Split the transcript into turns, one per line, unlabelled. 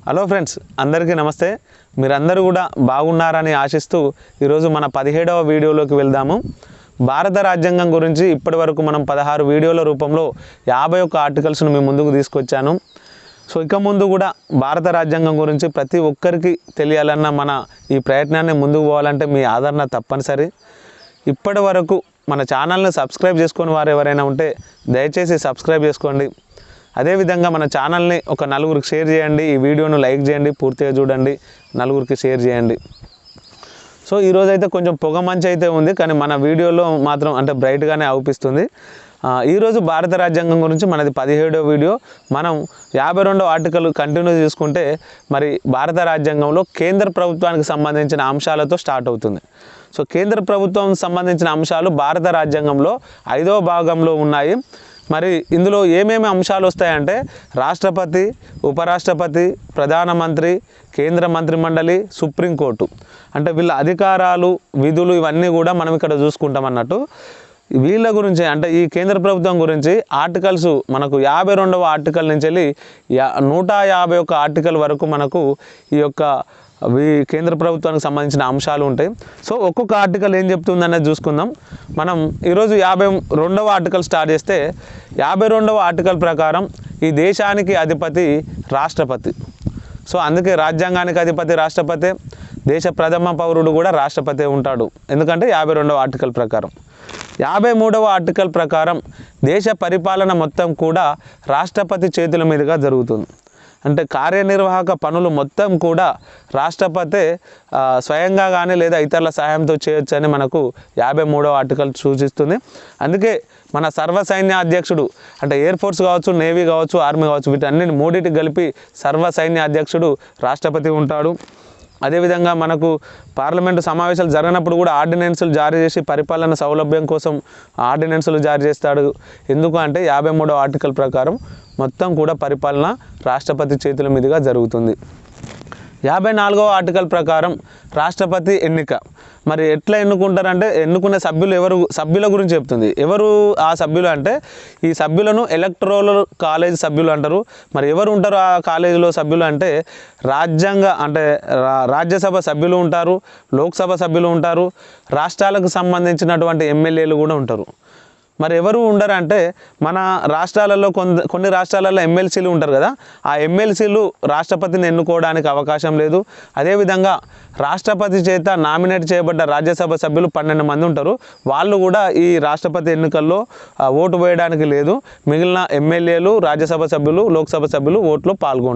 Hello friends, అందరికీ నమస్తే. మీరందరూ కూడా బాగున్నారని ఆశిస్తూ ఈరోజు మన 17వ వీడియోలోకి వెళ్దాము. భారత రాజ్యాంగం గురించి ఇప్పటివరకు మనం 16 వీడియోల రూపంలో 51 ఆర్టికల్స్ను మీ ముందుకు తీసుకొచ్చాను. సో ఇక ముందు కూడా భారత రాజ్యాంగం గురించి ప్రతి ఒక్కరికి తెలియాలన్న మన ఈ ప్రయత్నాన్ని ముందుకు పోవాలంటే మీ ఆదరణ తప్పనిసరి. ఇప్పటి వరకు మన ఛానల్ని సబ్స్క్రైబ్ చేసుకొని వారు ఎవరైనా ఉంటే దయచేసి సబ్స్క్రైబ్ చేసుకోండి. అదేవిధంగా మన ఛానల్ని ఒక నలుగురికి షేర్ చేయండి. ఈ వీడియోను లైక్ చేయండి, పూర్తిగా చూడండి, నలుగురికి షేర్ చేయండి. సో ఈరోజు అయితే కొంచెం పొగ మంచి అయితే ఉంది, కానీ మన వీడియోలో మాత్రం అంటే బ్రైట్గానే అవుపిస్తుంది. ఈరోజు భారత రాజ్యాంగం గురించి మనది 17వ వీడియో. మనం 52వ ఆర్టికల్ కంటిన్యూ చేసుకుంటే మరి భారత రాజ్యాంగంలో కేంద్ర ప్రభుత్వానికి సంబంధించిన అంశాలతో స్టార్ట్ అవుతుంది. సో కేంద్ర ప్రభుత్వం సంబంధించిన అంశాలు భారత రాజ్యాంగంలో 5వ భాగంలో ఉన్నాయి. మరి ఇందులో ఏమేమి అంశాలు వస్తాయంటే రాష్ట్రపతి, ఉపరాష్ట్రపతి, ప్రధానమంత్రి, కేంద్ర మంత్రిమండలి, సుప్రీంకోర్టు, అంటే వీళ్ళ అధికారాలు, విధులు ఇవన్నీ కూడా మనం ఇక్కడ చూసుకుంటాం అన్నట్టు. వీళ్ళ గురించి అంటే ఈ కేంద్ర ప్రభుత్వం గురించి ఆర్టికల్స్ మనకు 52వ ఆర్టికల్ నుంచి వెళ్ళి 151 ఆర్టికల్ వరకు మనకు ఈ యొక్క కేంద్ర ప్రభుత్వానికి సంబంధించిన అంశాలు ఉంటాయి. సో ఒక్కొక్క ఆర్టికల్ ఏం చెప్తుందనేది చూసుకుందాం. మనం ఈరోజు 52వ ఆర్టికల్ స్టార్ట్ చేస్తే 52వ ఆర్టికల్ ప్రకారం ఈ దేశానికి అధిపతి రాష్ట్రపతి. సో అందుకే రాజ్యాంగానికి అధిపతి రాష్ట్రపతి, దేశ ప్రథమ పౌరుడు కూడా రాష్ట్రపతి ఉంటాడు, ఎందుకంటే 52వ ఆర్టికల్ ప్రకారం. 53వ ఆర్టికల్ ప్రకారం దేశ పరిపాలన మొత్తం కూడా రాష్ట్రపతి చేతుల మీదుగా జరుగుతుంది. అంటే కార్యనిర్వాహక పనులు మొత్తం కూడా రాష్ట్రపతి స్వయంగా కానీ లేదా ఇతరుల సహాయంతో చేయొచ్చని మనకు 53వ ఆర్టికల్ సూచిస్తుంది. అందుకే మన సర్వసైన్య అధ్యక్షుడు అంటే ఎయిర్ ఫోర్స్ కావచ్చు, నేవీ కావచ్చు, ఆర్మీ కావచ్చు, వీటన్నిటి మూడింటికి కలిపి సర్వసైన్య అధ్యక్షుడు రాష్ట్రపతి ఉంటాడు. అదేవిధంగా మనకు పార్లమెంటు సమావేశాలు జరిగినప్పుడు కూడా ఆర్డినెన్సులు జారీ చేసి పరిపాలన సౌలభ్యం కోసం ఆర్డినెన్సులు జారీ చేస్తాడు. ఎందుకు అంటే 53వ ఆర్టికల్ ప్రకారం మొత్తం కూడా పరిపాలన రాష్ట్రపతి చేతుల మీదుగా జరుగుతుంది. 54వ ఆర్టికల్ ప్రకారం రాష్ట్రపతి ఎన్నిక. మరి ఎట్లా ఎన్నుకుంటారంటే ఎన్నుకునే సభ్యుల గురించి చెప్తుంది. ఎవరు ఆ సభ్యులు అంటే ఈ సభ్యులను ఎలక్టోరల్ కాలేజ్ సభ్యులు అంటారు. మరి ఎవరు ఉంటారు ఆ కాలేజీలో సభ్యులు అంటే రాజ్యసభ సభ్యులు ఉంటారు, లోక్సభ సభ్యులు ఉంటారు, రాష్ట్రాలకు సంబంధించినటువంటి ఎమ్మెల్యేలు కూడా ఉంటారు. మరి ఎవరు ఉండరంటే మన రాష్ట్రాలలో కొన్ని రాష్ట్రాలలో ఎమ్మెల్సీలు ఉంటారు కదా, ఆ ఎమ్మెల్సీలు రాష్ట్రపతిని ఎన్నుకోవడానికి అవకాశం లేదు. అదేవిధంగా రాష్ట్రపతి చేత నామినేట్ చేయబడ్డ రాజ్యసభ సభ్యులు 12 మంది ఉంటారు. వాళ్ళు కూడా ఈ రాష్ట్రపతి ఎన్నికల్లో ఓటు వేయడానికి లేదు. మిగిలిన ఎమ్మెల్యేలు, రాజ్యసభ సభ్యులు, లోక్సభ సభ్యులు ఓట్లో పాల్గొంటారు.